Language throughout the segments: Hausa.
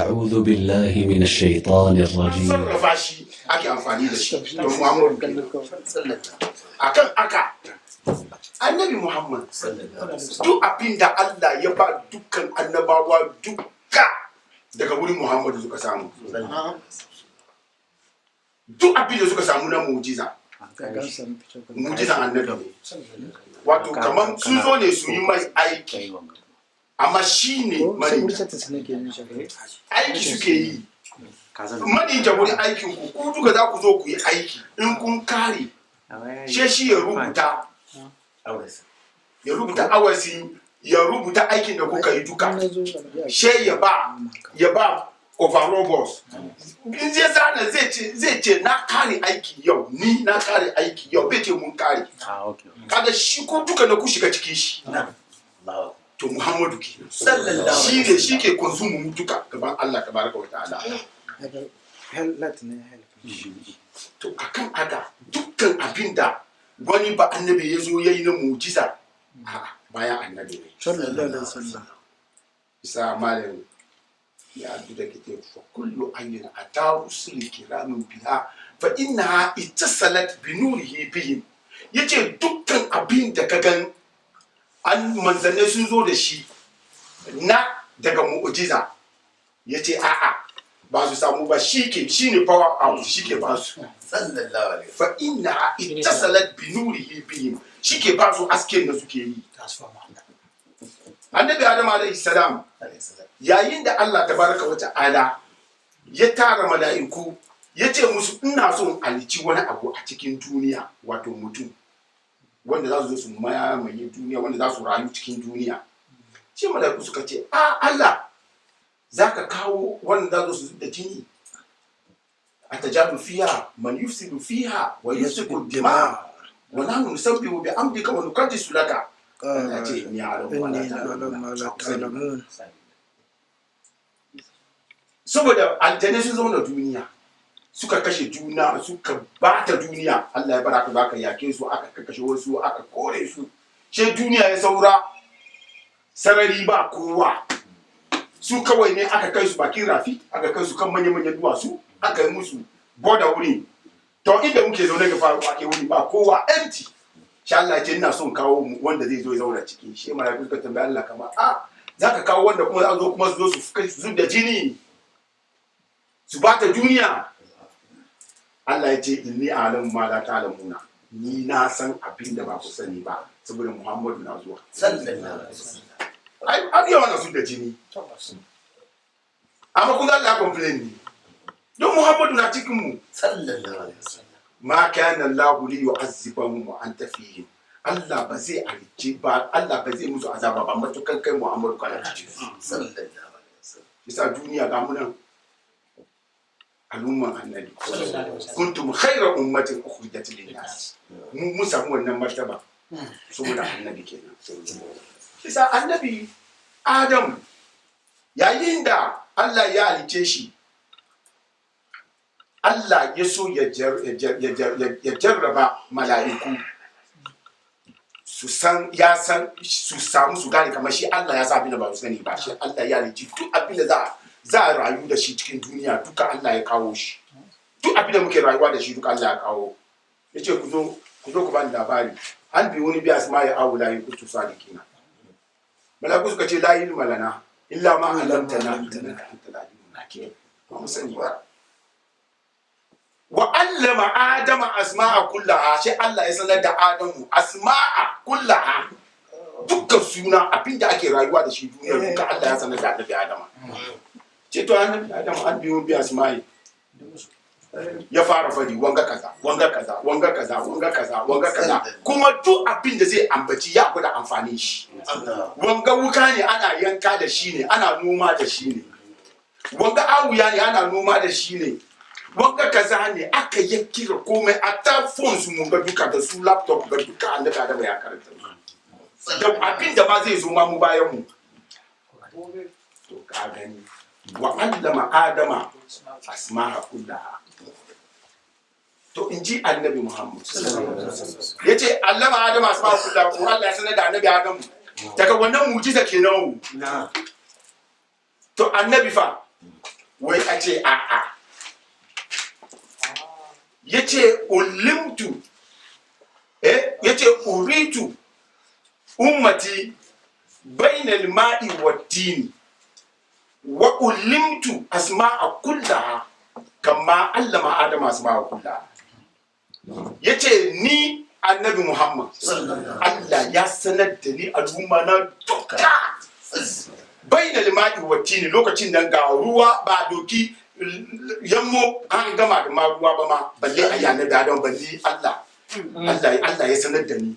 أعوذ بالله من الشيطان الرجيم. sarrafa shi ake amfani da shi don Muhammadu akan aka annabi Muhammad duk abinda Allah ya ba dukkan annabawa duka daga wurin Muhammadu suka samu duk abinda suka samu na mu'jiza annabi wato kaman sun zo ne su yi mai aiki amma shi ne aiki suke yi manija wurin aikin ku duka za ku zo ku yi aiki in kun kare shi ya rubuta awasi ya rubuta aikin da kuka yi duka she ya ba overall boss in zai zana zai ce na kare aiki yau ni na kare aiki yau bai ce mun kare kaga shi ko duka na ku shiga cikin shi to Muhammadu ke shi ke konsumu duka gaban Allah tabaraka wa ta'ala to akan haka dukkan abinda wani ba annabi ya zo yayi na mu'jiza bayan annabi ne sallallahu alaihi wasallam isa malam ya duda kike fa kullu ayyin ata rusul kiramin biha fa innaha ittasalat bi nurihi bihim yace dukkan abinda ka gan an manzanne sun zo da shi na daga mu'jiza yace a'a ba su samu ba shi ne power out shi ke ba su sallallahu alaihi fa inna ittasalat bi nurihi bihim shi ke ba su aske da suke yi annabi adam alaihi salam yayin da Allah tabaraka wa ta'ala ya tara mala'iku yace musu ina so in alici wani abu a cikin duniya wato mutum wanda za su zo su mamaye duniya wanda za su rayu cikin duniya shi mala'iku suka ce Allah zaka kawo wanda za su da jini atajabu fiha man yufsidu fiha wa yusfiku dima wa nahnu nusabbihu bi amdika wa nuqaddisu laka ya ce ni alamu la ta'lamun saboda aljanna sun zauna duniya suka kashe juna suka bata duniya Allah ya baraka baka yake su aka kashe wasu aka kore su she duniya ya saura sarari ba kowa su kawai ne aka kai su bakin rafi aka kai su kan manya-manyan duwatsu aka yi musu boda wuri to inda muke zaune ga faru ake wuri ba kowa empty sha Allah ya ce ina son kawo wanda zai zo ya zauna ciki shi malaiku suka tambaye Allah kama zaka kawo wanda kuma za zo kuma su zo su kai su da jini su bata duniya Allah ya ce inni a'lamu ma la ta'lamuna ni na san abin da ba ku sani ba saboda Muhammadu na zuwa sallallahu alaihi wasallam ai yawa na su da jini amma kun Allah complain ne don Muhammadu na cikin mu sallallahu alaihi wasallam ma kana Allah li yu'azzibahum wa anta fihim Allah ba zai alice ba Allah ba zai musu azaba ba matukan kai Muhammadu kana cikin sallallahu alaihi wasallam bisa duniya ga mu nan al'umman annabi kuntum khayra ummatin ukhrijat lin-nas mu samu wannan martaba saboda annabi kenan isa annabi Adam yayin da Allah ya halice shi Allah ya so ya jarraba mala'iku su samu su gane kamar shi Allah ya sa abin da ba su sani ba shi Allah ya halice duk abin da za a rayu da shi cikin duniya duka Allah ya kawo shi duk abin da muke rayuwa da shi duka Allah ya kawo yace ku zo ku bani labari an bi wani biya asma ya aula yin kutu sadikina malaku suka ce la ilma lana illa ma 'allamtana innaka antal alimul hakim ba mu sani ba wa allama adama asma'a kullaha shi Allah ya sanar da Adamu asma'a kullaha dukkan suna abinda ake rayuwa da shi duniya duka Allah ya sanar da annabi Adama ce to annabi Adamu an biyo bi asma'i ya fara fadi wanga kaza kuma duk abin da zai ambaci ya gwada amfani shi wanga wuka ne ana yanka da shi ne ana noma da shi ne wanga awuya ne ana noma da shi ne wanga kaza ne aka yakkira komai a ta phones mun ga duka da su laptop ga duka an da ya karanta da abin da ma zai zo ma mu bayan mu to ka gani wa allama adama asma'a kullaha to in ji annabi Muhammad ya ce allama adama asma'a kullaha ko Allah ya sanar da annabi Adamu daga wannan mu'jiza kenan to annabi fa wai a ce a'a yace ulimtu yace uritu ummati bainal ma'i wat-tini wa ulimtu asma'a kullaha kama allama adama asma'a kullaha yace ni annabi Muhammad Allah ya sanar da ni al'umma na duka bainal ma'i wat-tini lokacin nan ga ruwa ba doki yammo an gama da ma ruwa ba ma balle ayyana da don balle Allah ya sanar da ni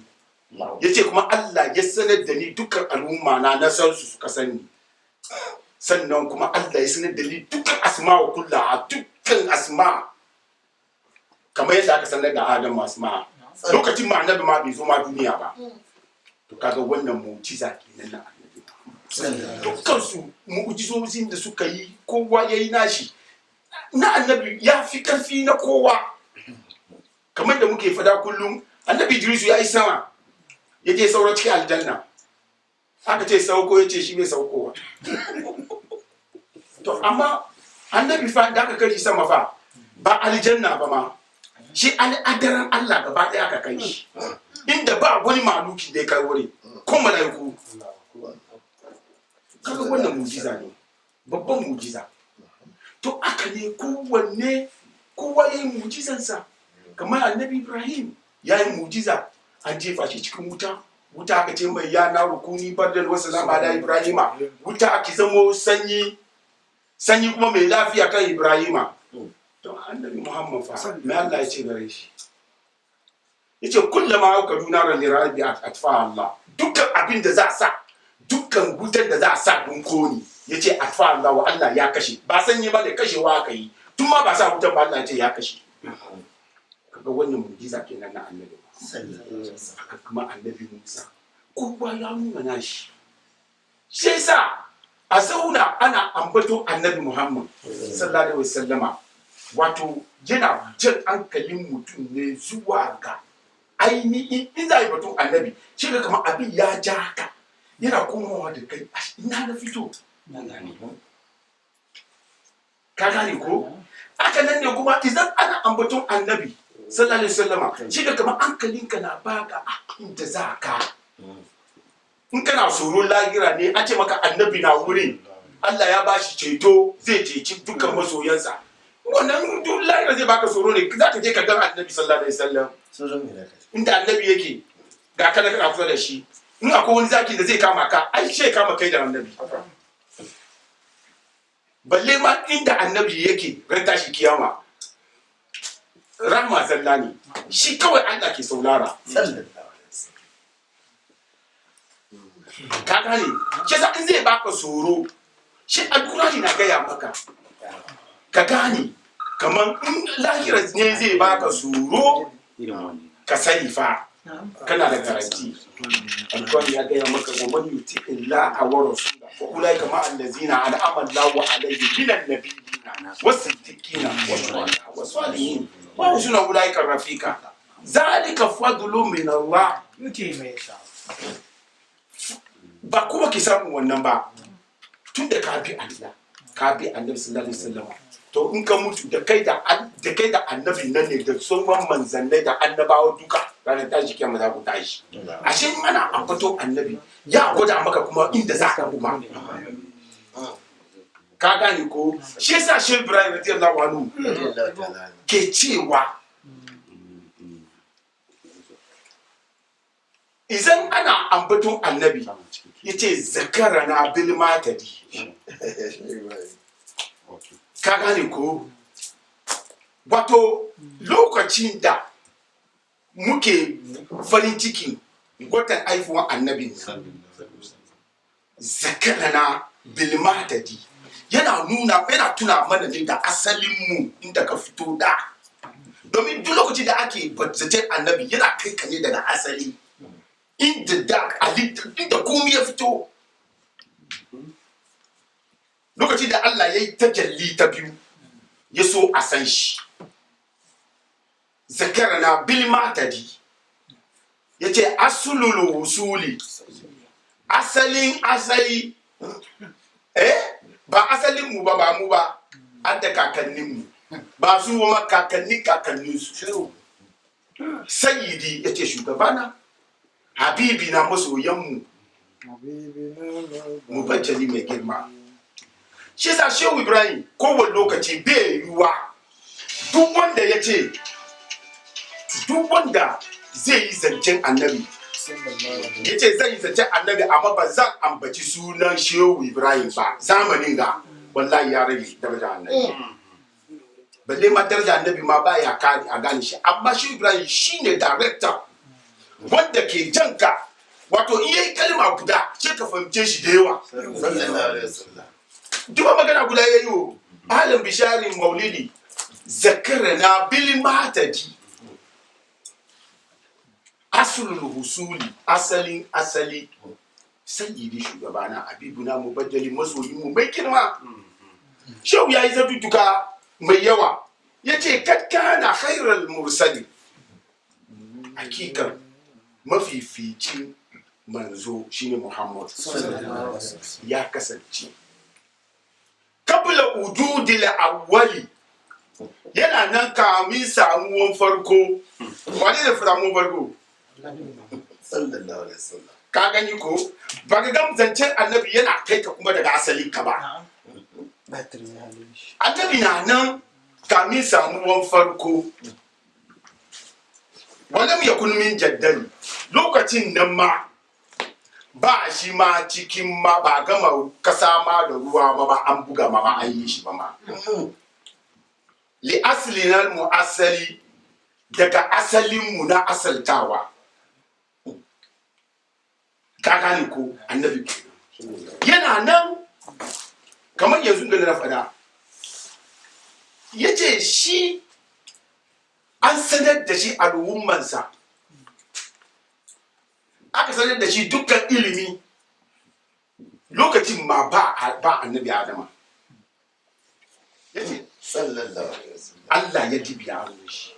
yace kuma Allah ya sanar da ni dukkan al'umma na san su suka sani sannan kuma Allah ya sanar da ni dukkan asma'u kullaha dukkan asma kamar yadda aka sanar da Adam asma lokacin ma annabi ma bai zo ma duniya ba to kaga wannan mu'jiza kenan na annabi dukkan su mu'jizozin da suka yi kowa yayi nashi na annabi ya fi karfi na kowa kamar da muke fada kullum annabi Idris ya yi sama ya je sauro cikin aljanna aka ce sauko ya ce shi bai saukowa to amma annabi fa da aka kai sama fa ba aljanna ba ma shi al'adaran Allah gaba daya aka kai shi inda ba wani maluki da ya kai wuri ko malaiku kaga wannan mu'jiza ne babban mu'jiza to aka ne kowa yayin mu'jizansa kamar annabi Ibrahim yayin mu'jiza an jefa shi cikin wuta aka ce mai ya na rukuni bardan wasu lama da Ibrahima wuta ake zamo sanyi kuma mai lafiya kan Ibrahima to annabi Muhammad fa mai Allah ya ce gare shi yace kullama aka duna ran lirabi atfa Allah dukkan abin da za sa dukkan wutar da za sa don koni yace atfa Allah wa Allah ya kashe ba sanyi ba da kashewa aka yi tun ma ba sa wutar ba Allah ya ce ya kashe kaga wannan mu'jiza kenan na annabi haka kuma annabi Musa kowa ya nuna nashi shi yasa a zauna ana ambato annabi Muhammad sallallahu alaihi wasallama wato yana jan hankalin mutum ne zuwa ga ainihin in za a yi batun annabi shi ga kamar abin ya ja haka yana komawa da kai ina na fito ka gane ko haka nan ne kuma idan ana ambaton annabi sallallahu alaihi wasallama shi ga kamar hankalinka na baka inda za ka in kana tsoron lahira ne a ce maka annabi na wurin Allah ya bashi ceto zai ceci dukkan masoyansa wannan duk lahira zai baka tsoro ne za ka je ka ga annabi sallallahu alaihi wasallam inda annabi yake ga kana kana kusa da shi in akwai wani zaki da zai kama ka ai sai kama kai da annabi balle ma inda annabi yake ran tashi kiyama rahma sallani shi kawai Allah ke saulara ka gane shi sa in zai baka tsoro shi alkurani na gaya maka ka gane kamar in lahira ne zai baka tsoro ka sani fa kana da garanti alkurani ya gaya maka wa man yuti illaha wa rasula wa ulai kama allazina an'ama Allahu alaihim minan nabiyina was-siddiqina was-salihin wa husna ulaika rafika zalika fadlu min Allah yuti mai sha ba kuma ki samu wannan ba tun da ka bi Allah ka bi annabi sallallahu alaihi wasallam to in ka mutu da kai da annabi nan ne da sauran manzannai da annabawa duka ranar tashi kiyama za ku tashi ashe in ana ambato annabi ya gwada maka kuma inda za ka kuma ka gane ko shi yasa shi Ibrahim radiyallahu anhu ke cewa idan ana ambaton annabi yace zakarana bil matadi ka gane ko wato lokacin da muke farin ciki watan haifuwan annabi zakarana bil matadi yana tuna mana ne da asalin mu inda ka fito da domin duk lokacin da ake zace annabi yana kai ka ne daga asali inda komai ya fito lokacin da Allah ya yi tajalli ta biyu ya so a san shi zakarana bil matadi ya ce asulul wusuli asali ba asalin mu ba mu ba adda kakanninmu ba su wa kakanninsu sayyidi yace shugabana habibi na masoyanmu mubajjali mai girma shi yasa shehu ibrahim kowane lokaci bai yiwuwa duk wanda zai yi zancen annabi ya ce zai yi zancen annabi amma ba zan ambaci sunan shehu ibrahim ba zamanin ga wallahi ya rage daraja annabi balle ma daraja annabi ma ba ya kari a gane shi amma shehu ibrahim shine director wanda ke janka wato in yayi kalma guda sai ka fahimce shi da yawa duk magana guda yayi wo alam bishari maulidi zakarna bil matadi asulul husuli asali sayyidi shugabana habibuna mubaddali masoyin mu mai kirma shau yayi zabituka mai yawa yace kakkana khairul mursali hakikan mafificin manzo shine Muhammad ya kasance kabla ududil awwali yana nan kamin samuwan farko wani da samuwan farko sallallahu alaihi wasallam ka gani ko ba ga zancen annabi yana kai ka kuma daga asalin ka ba annabi na nan kamin samuwan farko walam yakun min jaddali lokacin nan ma ba shi ma cikin ma ba gama kasa ma da ruwa ma ba an buga ma an yi shi ba ma li aslina mu asali daga asalin mu na asaltawa ka gane ko annabi yana nan kamar yanzu da na faɗa yace shi an sanar da shi al'ummansa aka sanar da shi dukkan ilimi lokacin ma ba annabi adama yace sallallahu alaihi wasallam Allah ya dibiya shi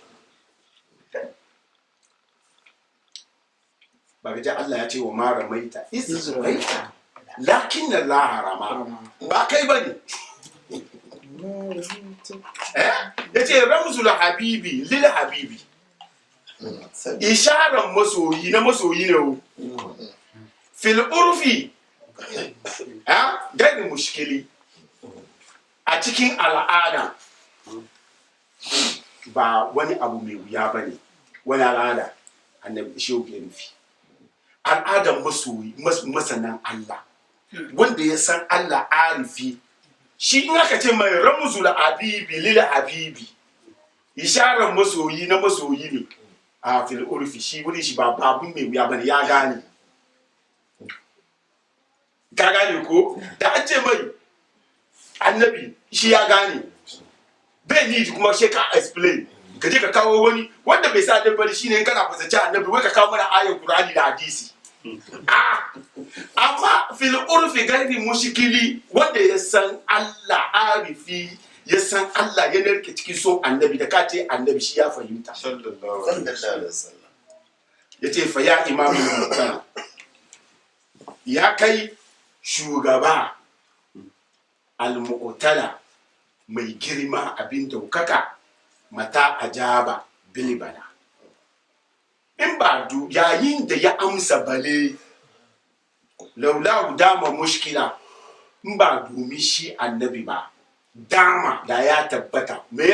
ba ga Allah ya ce wa ma ramaita iz ramaita lakin Allah harama ba kai bane yace ramzul habibi lil habibi isharan masoyi na masoyi ne fil urfi gani mushkili a cikin al'ada ba wani abu mai wuya bane wani al'ada annabi shehu ke nufi al'adan masoyi masanan Allah wanda ya san Allah arifi shi in aka ce mai ramzul habibi lil habibi isharar masoyi na masoyi ne a fil urfi shi wuri shi ba babun mai wuya bane ya gane ka gane ko da an ce mai annabi shi ya gane bai ni kuma shi ka explain ka je ka kawo wani wanda bai sa annabi shine in kana fasace annabi wai ka kawo mana ayan Qur'ani da hadisi amma fil urfi gairi mushkili wanda ya san Allah arifi ya san Allah ya narke cikin so annabi da ka ce annabi shi ya fahimta sallallahu alaihi wasallam yace fa ya imamu mutan ya kai shugaba al-mu'tala mai girma abin daukaka mata ajaba bilibana in ba yayin da ya amsa bale laula dama mushkila in ba domin shi annabi ba dama da ya tabbata me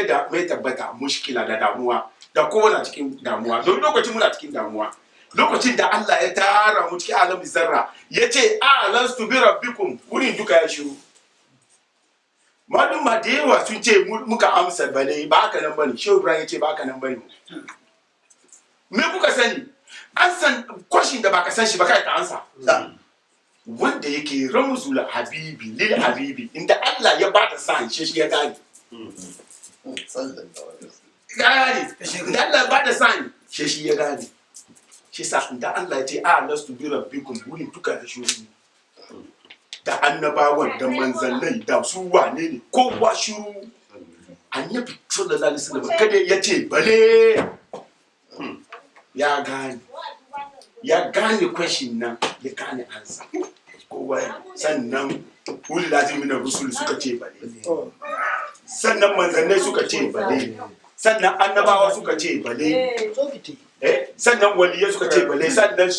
tabbata mushkila da damuwa da kowa cikin damuwa don lokacin muna cikin damuwa lokacin da Allah ya tara mu cikin alamin zarra yace alastu bi rabbikum wurin duka ya shiru malum ma da yawa sun ce muka amsa bale ba haka nan bane shehu ibrahim yace ba haka nan bane me kuka sani an san kwashin da baka san shi ba kai ka ansa wanda yake ramzul habibi lil habibi inda Allah ya bada san shi ya gane gane inda Allah ya bada san shi ya gane shi sa inda Allah ya ce alastu bi rabbikum wurin duka da shuru da annabawan da manzannai da su wane ne kowa shiru annabi sallallahu alaihi wasallam kada ya ce bale ya gane question nan ya gane ansa kowa sannan wuli lazimi na rusul suka ce bale sannan manzannai suka ce bale, sannan annabawa suka ce bale, sannan waliyai suka ce bale, sannan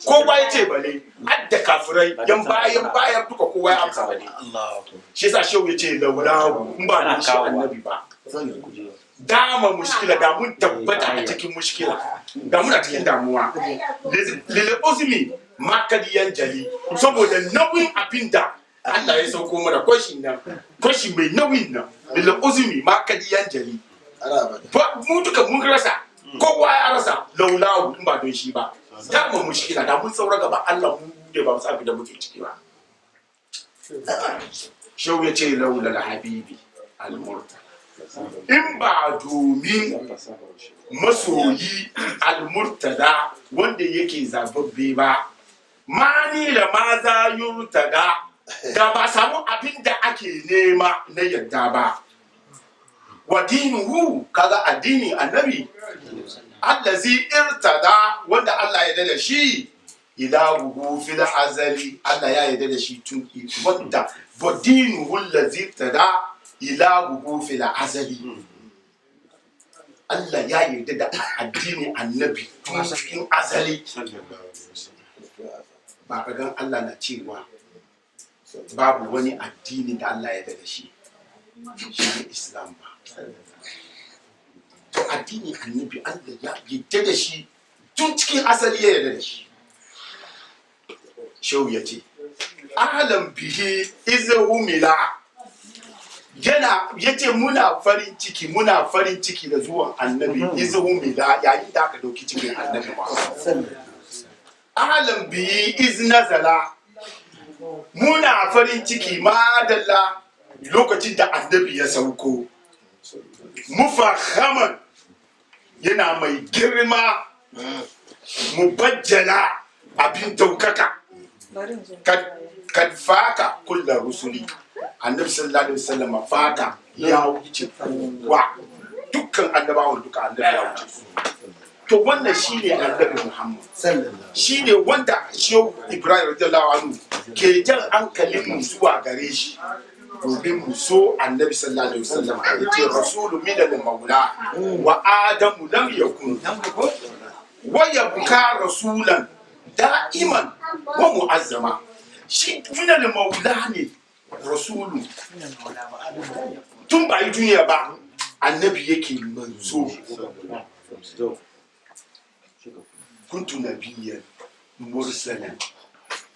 kowa ya ce bale, hadda kafirai yan bayan duka kowa ya amsa bale. Shi yasa shehu ya ce laulahu in ba shi annabi ba dama mushkila, da mun tabbata a cikin mushkila, da muna cikin damuwa. Lele uzumi makadiyan jali, saboda nauyin abinda Allah ya sauko mana kwashi mai nauyin nan. Lele uzumi makadiyan jali, mu duka mun rasa, kowa ya rasa laulahu in ba don shi ba. Dama mushkila, da mun saura gaba Allah mu da ba mu san da muke ciki ba. Shehu ya ce laulal habibi al-murta, in ba domin masoyi al-murtada wanda yake zababbe ba, mani da maza yurtada, da ba samu abin da ake nema na yadda ba. Wa dinuhu, kaga addini annabi allazi irtada, wanda Allah ya da shi, ilahu fil azali, Allah ya yarda da shi tun wanda wa dinuhu allazi irtada ilahu fil azali, Allah ya yarda da addini annabi tun cikin azali. Ba ka gan Allah na cewa babu wani addini da Allah ya yarda da shi ne Islam ba. To addini annabi Allah ya yarda da shi tun cikin asali, ya yarda da shi. Shehu ya ce alam bihi izhumila, yana yace muna farin ciki da zuwan annabi izhumila, yayin da aka dauki cikin annabi Muhammad. Alam bihi iznazala, muna farin ciki madalla lokacin da annabi ya sauko. Mufakhaman, yana mai girma, mubajjala, abin daukaka. Kad faka kullu rusuli, annabi sallallahu alaihi wasallam faka ya wuce kowa, dukkan annabawan duka annabi ya wuce su. To wannan shine annabi Muhammad, shine wanda Shehu Ibrahim radiyallahu anhu ke jan hankalin mu zuwa gare shi, domin mu so annabi sallallahu alaihi wasallam. Yace rasulu min al-maula wa adamu lam yakun wa yabka rasulan da'iman wa mu'azzama. Shi min al-maula ne rasulu, tun ba yi duniya ba annabi yake manzo. kuntu nabiyyan mursalan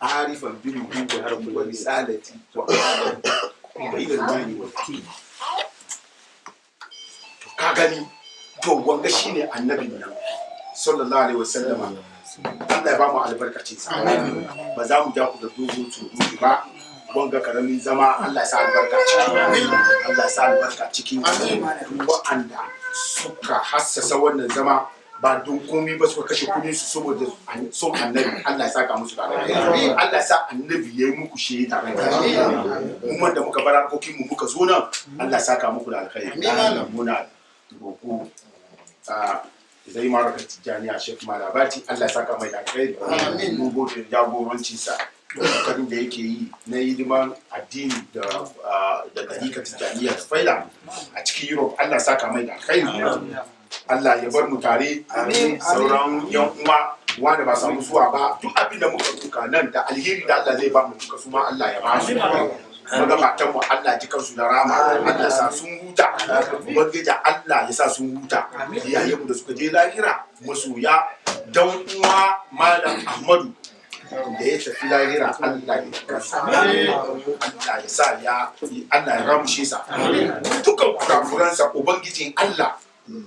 arifan bil nubuwwati wa risalati wa bayyana mani wakil. Ka gani, to wanga shine annabin nan sallallahu alaihi wasallama. Allah ya ba mu albarkacin sa. Ba za mu ja ku da dogon surutu ba, wanga karamin zama Allah ya sa albarka cikin, Allah ya sa albarka cikin wa'anda suka hassasa wannan zama ba don komai ba, suka kashe kudin su saboda son annabi. Allah ya saka musu da alheri, Allah ya sa annabi ya yi muku shaida. Mu wanda muka bar harkokin mu muka zo nan, Allah ya saka muku da alheri. Muna roko zai maraka tijaniya Sheikh Malabati, Allah ya saka mai da alheri. Mu gode da jagorancin sa, kokarin da yake yi na hidiman addini da dalika tijaniya da faila a cikin Europe. Allah ya saka mai da alheri. Allah ya bar mu tare, sauran yan uwa wanda ba samu zuwa ba, duk abin da muka duka nan da alheri da Allah zai ba mu duka su ma Allah ya ba su. Magabatan mu Allah ji kansu da rama, Allah sa sun huta, ubangiji Allah ya sa sun huta. Iyayen mu da suka je lahira, masoya dan uwa Malam Ahmadu da ya tafi lahira, Allah ya kasa, Allah ya sa Allah ya ramshe sa, dukkan kurakuransa ubangijin Allah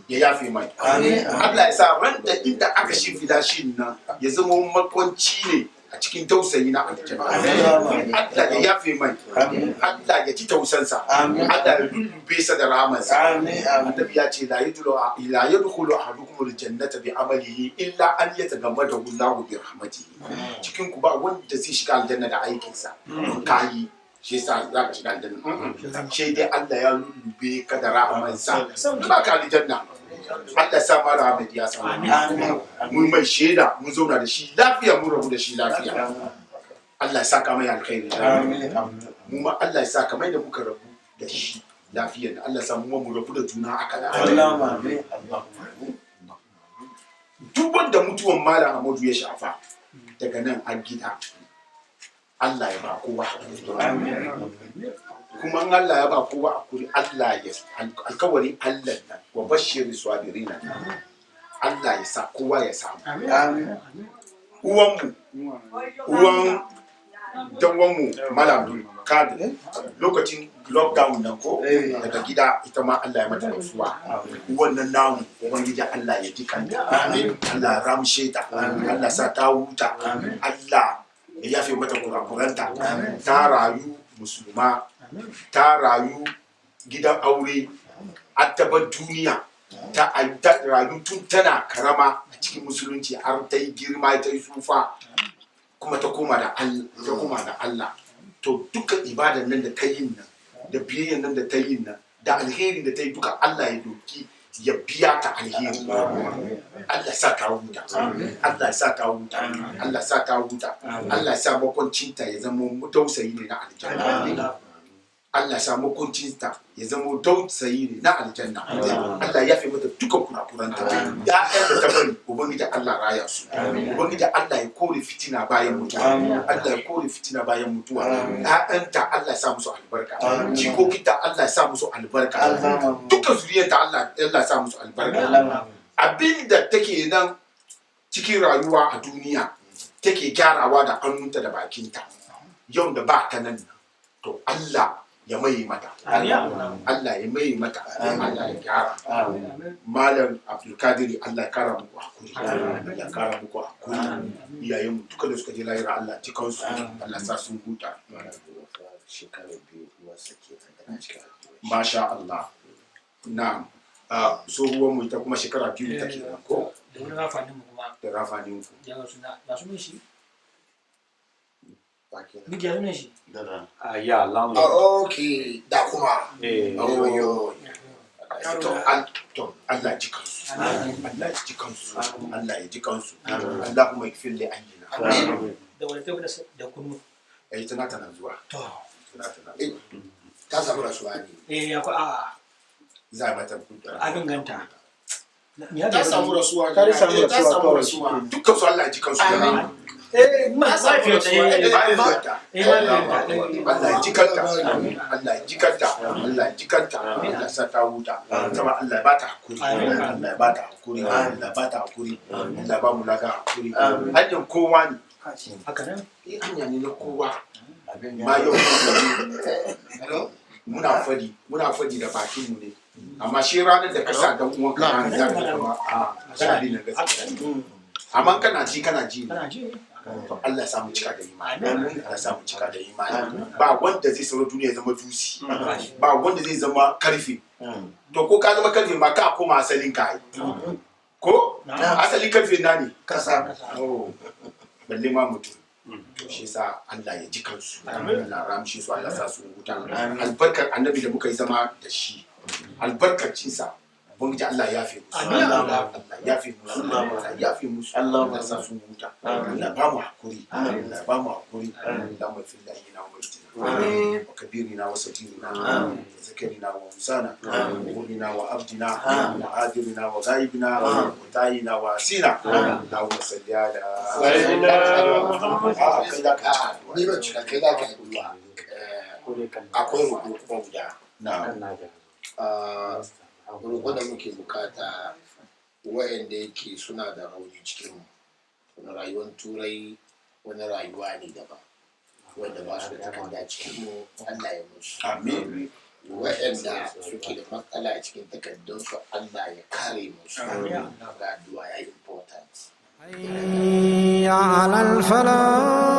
ya yafe mai. Allah ya sa ran da inda aka shimfida shi nan ya zama makwanci ne a cikin tausayi na aljanna. Allah ya yafe mai, Allah ya ci tausansa, Allah ya lullube sa da rahamansa. Annabi ya ce la yadkhulu ahadukum aljannata bi amalihi illa an yatagammadahu Allahu bi rahmatihi. Cikin ku ba wanda zai shiga aljanna da aikinsa, kai shi yasa za ka shiga aljanna, shi dai Allah ya lullube ka da rahamansa, ba ka aljanna. Allah sa ma rahmat ya samu mun mai shaida, mun zauna da shi lafiya, mun rabu da shi lafiya. Allah ya saka mai alkhairi, mu ma Allah ya saka mai da muka rabu da shi lafiyar da Allah samu mu rabu da juna aka lafiya Allahumma amin. duk wanda mutuwan malam Amadu ya shafa daga nan an gida Allah ya ba kowa kuma in Allah ya ba kowa hakuri Allah ya alkawarin Allah nan wa bashiri sabirina Allah ya sa kowa ya samu uwan danwanmu malam kadi lokacin lockdown nan ko daga gida ita ma Allah ya mata rasuwa wannan namu ubangiji Allah ya ji kanta Allah ya ramshe ta Allah sa ta huta Allah ya yafe mata kurakuranta ta rayu musulma ta rayu gidan aure attabar duniya ta rayu tun tana karama a cikin musulunci har ta yi girma ta yi sufa kuma ta koma da Allah to duka ibadan nan da ta yin nan da biyayyan nan da ta yin nan da alheri da ta yi duka Allah ya doki ya biya ta alheri Allah sa ta huta Allah sa ta huta Allah sa ta huta Allah sa makwancinta ya zama tausayi ne na aljanna Allah sa makwancinta ya zama tausayi ne na aljanna Allah ya fi mata duka kurakuranta ya'yan da ta bari ubangiji Allah raya su ubangiji Allah ya kore fitina bayan mutuwa Allah ya kore fitina bayan mutuwa ya'yanta Allah ya sa musu albarka jikokinta Allah ya sa musu albarka duka zuriyarta Allah ya sa musu albarka abinda take nan cikin rayuwa a duniya take gyarawa da hannunta da bakinta yau da ba ta nan to Allah ya mai mata Allah ya mai mata Allah ya gyara malam Abdulkadir Allah ya kara muku hakuri ya kara muku hakuri iyayen mu duka da suka je lahira Allah ji kansu Allah sa sun huta shekara biyu wasa ke tana cikin masha Allah na'am tsohuwar mu ita kuma shekara biyu take ko da wani rafanin mu kuma da rafanin ku ya su ne shi baki miki ya sunan shi Ya Allah. okay da kuma to Allah ji kansu Allah ji kansu Allah ya ji kansu Allah kuma ya fille ayyana da wani tafi da kunu tana zuwa to ta samu rasuwa ne ya ku a za a mata kudura abin ganta ta samu rasuwa Ta samu rasuwa. dukkan su Allah ya ji kansu ma samu rasuwa Allah ya ji kanta Allah ya ji kanta Allah ya ji kanta Allah sa ta huta kuma Allah ya bata hakuri Allah ya bata hakuri Allah ya bata hakuri Allah ya ba mu laga hakuri hanyar kowa ne haka nan hanya ne na kowa ma yau muna fadi da bakin mu ne amma shi ranar da ka sa dan uwan ka ranar da ka kuma kana dinin gaskiya amma kana ji kana ji to Allah ya samu cika da imani Allah ya samu cika da imani ba wanda zai sauro duniya ya zama dusi ba wanda zai zama karfe to ko ka zama karfe ma ka koma asalin ka ko asalin karfe na ne kasa balle ma mutum to shi yasa Allah ya ji kansu Allah ramshi su Allah sa su huta albarkar annabi da muka yi zama da shi albarkacinsa ubangiji Allah ya fi musu Allah ya fi musu Allah ya fi musu Allah sa su huta Allah ba mu hakuri Allah ba mu hakuri Allah mai filla yana mai tina wa kabirina wa satirina wa zakarina wa musana wa qulina wa abdina wa adirina wa ghaibina wa tayina wa sina Allahumma salli ala ni ba cika kai da kai akwai rubu kuma guda roƙo da muke bukata wa'anda yake suna da rauni cikin wani rayuwar turai wani rayuwa ne daban wanda ba su da takarda cikin mu Allah ya musu amin wa'anda suke da matsala a cikin takardunsu Allah ya kare musu ga addu'a ya important حي على الفلاح